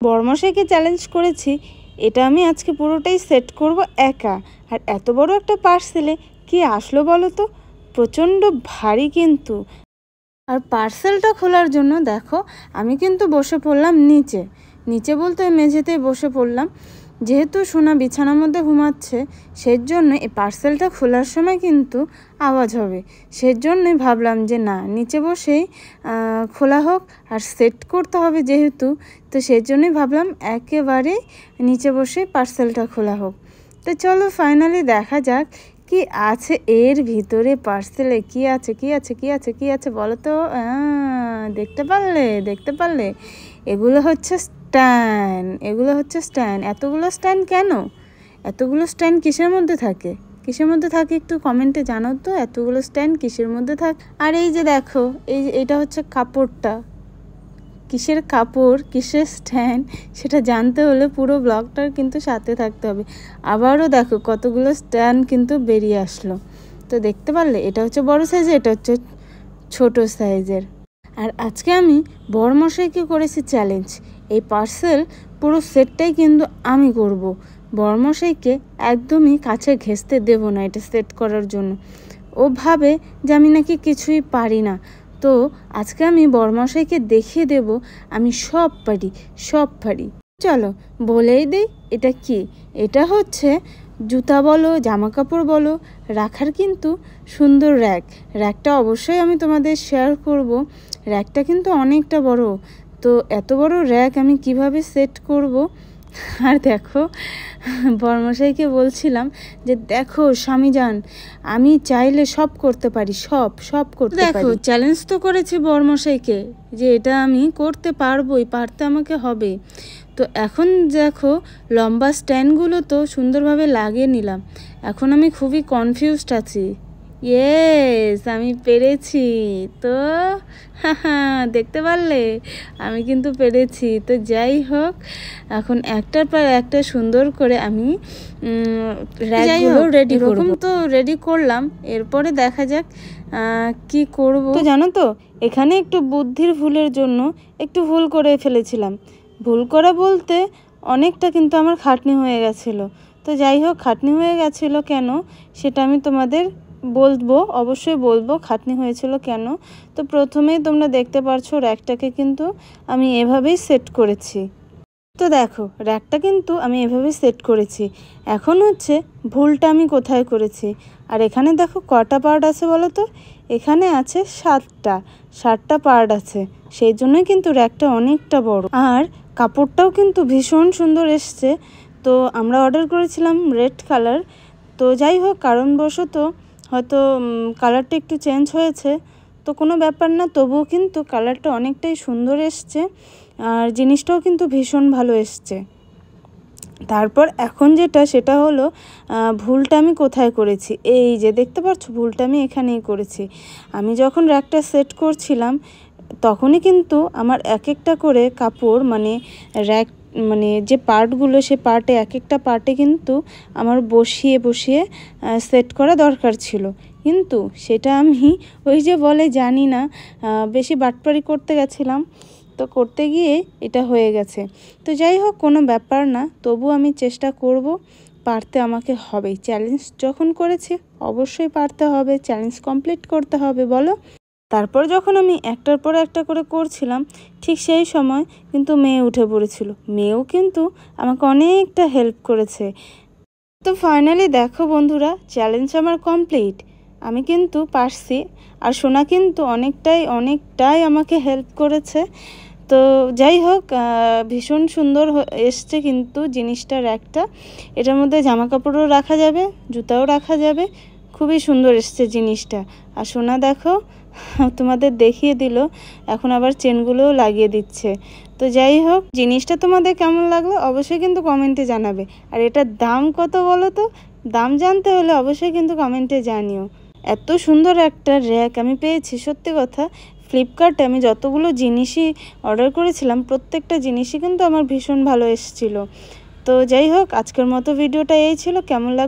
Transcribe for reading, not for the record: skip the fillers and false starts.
বড়মশাইকে challenge করেছি, এটা আমি আজকে পুরোটাই সেট করব একা। আর এত বড় একটা পার্সেলে কি আসলো বলো তো, প্রচণ্ড ভারী কিন্তু। আর পার্সেলটা খোলার জন্য দেখো আমি কিন্তু বসে পড়লাম নিচে। নিচে বলতে মেঝেতে বসে পড়লাম, যেহেতু সোনা বিছানার মধ্যে ঘুমাচ্ছে, সেই জন্য এই পার্সেলটা খোলার সময় কিন্তু আওয়াজ হবে। সেই জন্যই ভাবলাম যে না, নিচে বসেই খোলা হোক, আর সেট করতে হবে যেহেতু, তো সেই জন্যই ভাবলাম একেবারে নিচে বসে পার্সেলটা খোলা হোক। তো চলো ফাইনালি দেখা যাক কি আছে এর ভিতরে। পার্সেলে কি আছে কি আছে কি আছে কি আছে বলো তো। দেখতে পারলে এগুলো হচ্ছে স্ট্যান্ড। এতগুলো স্ট্যান্ড কেন? এতগুলো স্ট্যান্ড কিসের মধ্যে থাকে একটু কমেন্টে জানাও তো, এতগুলো স্ট্যান্ড কিসের মধ্যে থাকে। আর এই যে দেখো, এটা হচ্ছে কাপড়টা। কিসের কাপড়, কিসের স্ট্যান্ড, সেটা জানতে হলে পুরো ব্লগটার কিন্তু সাথে থাকতে হবে। আবারও দেখো কতগুলো স্ট্যান্ড কিন্তু বেরিয়ে আসলো। তো দেখতে পারলে এটা হচ্ছে বড় সাইজের, এটা হচ্ছে ছোট সাইজের। আর আজকে আমি বড়মশাইকে করেছি চ্যালেঞ্জ, এই পার্সেল পুরো সেটটাই কিন্তু আমি করব। বড়মশাইকে একদমই কাছে ঘেঁষতে দেব না এটা সেট করার জন্য। ও ভাবে যে আমি নাকি কিছুই পারি না। তো আজকে আমি বড়মশাইকে দেখিয়ে দেব আমি সব পারি। চলো বলেই দেই এটা কি। এটা হচ্ছে জুতা বলো, জামা কাপড় বলো রাখার কিন্তু সুন্দর র্যাকটা অবশ্যই আমি তোমাদের শেয়ার করব। র্যাকটা কিন্তু অনেকটা বড়। তো এত বড় র্যাক আমি কিভাবে সেট করব। আর দেখো বড়মশাইকে বলছিলাম যে দেখো স্বামীজান, আমি চাইলে সব করতে পারি, সব করতে পারি। দেখো চ্যালেঞ্জ তো করেছি বড়মশাইকে যে এটা আমি করতে পারবোই, পারতে আমাকে হবে। তো এখন দেখো লম্বা স্ট্যান্ডগুলো তো সুন্দরভাবে লাগিয়ে নিলাম। এখন আমি খুবই কনফিউজড আছি। ইয়েস, আমি পেরেছি। তো দেখতে পারলে আমি কিন্তু পেরেছি। তো যাই হোক, এখন একটার পর একটা সুন্দর করে আমি র্যাকগুলো রেডি করব। তো রেডি করলাম, এরপরে দেখা যাক কি করব। তো জানো তো, এখানে একটু বুদ্ধির ভুলের জন্য একটু ভুল করে ফেলেছিলাম। ভুল করা বলতে অনেকটা কিন্তু আমার খাটনি হয়ে গেছিলো। তো যাই হোক, খাটনি হয়ে গেছিলো কেন সেটা আমি তোমাদের অবশ্যই বলবো খাটনি হয়েছিল কেন। তো প্রথমেই তোমরা দেখতে পারছো র্যাকটাকে কিন্তু আমি এভাবেই সেট করেছি। তো দেখো র্যাকটা কিন্তু আমি এভাবেই সেট করেছি। এখন হচ্ছে ভুলটা আমি কোথায় করেছি। আর এখানে দেখো কটা পার্ট আছে বলো তো। এখানে আছে 7টা পার্ট আছে, সেই জন্যই কিন্তু র্যাকটা অনেকটা বড়। আর কাপড়টাও কিন্তু ভীষণ সুন্দর এসছে। তো আমরা অর্ডার করেছিলাম রেড কালার। তো যাই হোক, কারণবশত হয়তো কালারটা একটু চেঞ্জ হয়েছে। তো কোনো ব্যাপার না, তবুও কিন্তু কালারটা অনেকটাই সুন্দর এসছে। আর জিনিসটাও কিন্তু ভীষণ ভালো এসছে। তারপর এখন সেটা হলো ভুলটা আমি কোথায় করেছি। এই যে দেখতে পাচ্ছ, ভুলটা আমি এখানেই করেছি। আমি যখন র্যাকটা সেট করছিলাম তখনই কিন্তু আমার এক একটা করে কাপড় মানে যে পার্টগুলো, সে পার্টে এক একটা পার্টে কিন্তু আমার বসিয়ে সেট করা দরকার ছিল। কিন্তু সেটা আমি ওই যে বলে জানি না, বেশি বাটপারি করতে গেছিলাম। তো করতে গিয়ে এটা হয়ে গেছে। তো যাই হোক, কোনো ব্যাপার না, তবু আমি চেষ্টা করব, পারতে আমাকে হবে। চ্যালেঞ্জ যখন করেছি অবশ্যই পারতে হবে, চ্যালেঞ্জ কমপ্লিট করতে হবে বলো। তারপর যখন আমি একটার পর একটা করে করছিলাম, ঠিক সেই সময় কিন্তু মেয়ে উঠে পড়েছিল। মেয়েও কিন্তু আমাকে অনেকটা হেল্প করেছে। তো ফাইনালি দেখো বন্ধুরা, চ্যালেঞ্জ আমার কমপ্লিট। আমি কিন্তু পারছি। আর সোনা কিন্তু অনেকটাই আমাকে হেল্প করেছে। তো যাই হোক, ভীষণ সুন্দর এসছে কিন্তু জিনিসটা র্যাকটা। এটার মধ্যে জামা কাপড়ও রাখা যাবে, জুতাও রাখা যাবে। খুবই সুন্দর এসছে জিনিসটা। আর সোনা দেখো তোমাদের দেখিয়ে দিল, এখন আবার চেনগুলোও লাগিয়ে দিচ্ছে। তো যাই হোক, জিনিসটা তোমাদের কেমন লাগলো অবশ্যই কিন্তু কমেন্টে জানাবে। আর এটার দাম কত বলো তো, দাম জানতে হলে অবশ্যই কিন্তু কমেন্টে জানিও। এত সুন্দর একটা র্যাক আমি পেয়েছি, সত্যি কথা। ফ্লিপকার্টে আমি যতগুলো জিনিসই অর্ডার করেছিলাম প্রত্যেকটা জিনিসই কিন্তু আমার ভীষণ ভালো এসেছিলো। তো যাই হোক, আজকের মতো ভিডিওটা এই ছিল। কেমন লাগলো